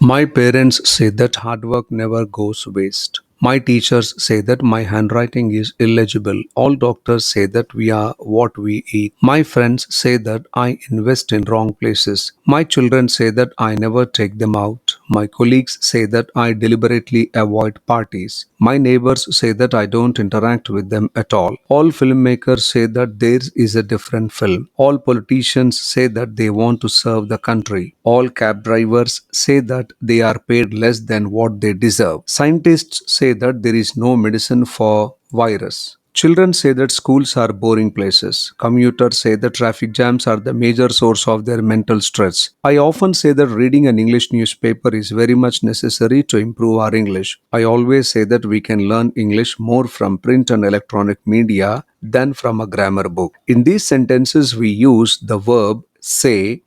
My parents say that hard work never goes waste. My teachers say that my handwriting is illegible. All doctors say that we are what we eat. My friends say that I invest in wrong places. My children say that I never take them out. My colleagues say that I deliberately avoid parties. My neighbors say that I don't interact with them at all. All filmmakers say that theirs is a different film. All politicians say that they want to serve the country. All cab drivers say that they are paid less than what they deserve. Scientists say that there is no medicine for virus. Children say that schools are boring places. Commuters say that traffic jams are the major source of their mental stress. I often say that reading an English newspaper is very much necessary to improve our English. I always say that we can learn English more from print and electronic media than from a grammar book. In these sentences, we use the verb say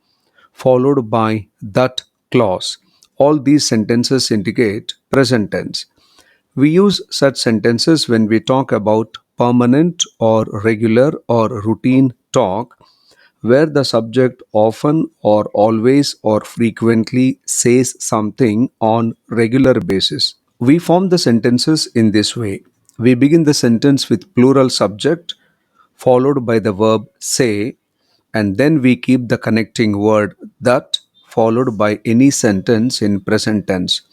followed by that clause. All these sentences indicate present tense. We use such sentences when we talk about permanent or regular or routine talk, where the subject often or always or frequently says something on regular basis. We form the sentences in this way. We begin the sentence with plural subject followed by the verb say, and then we keep the connecting word that followed by any sentence in present tense.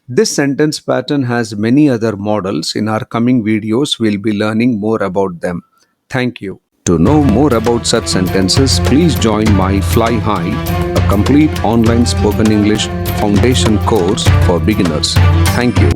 This sentence pattern has many other models. In our coming videos, we'll be learning more about them. Thank you. To know more about such sentences, please join my Fly High, a complete online spoken English foundation course for beginners. Thank you.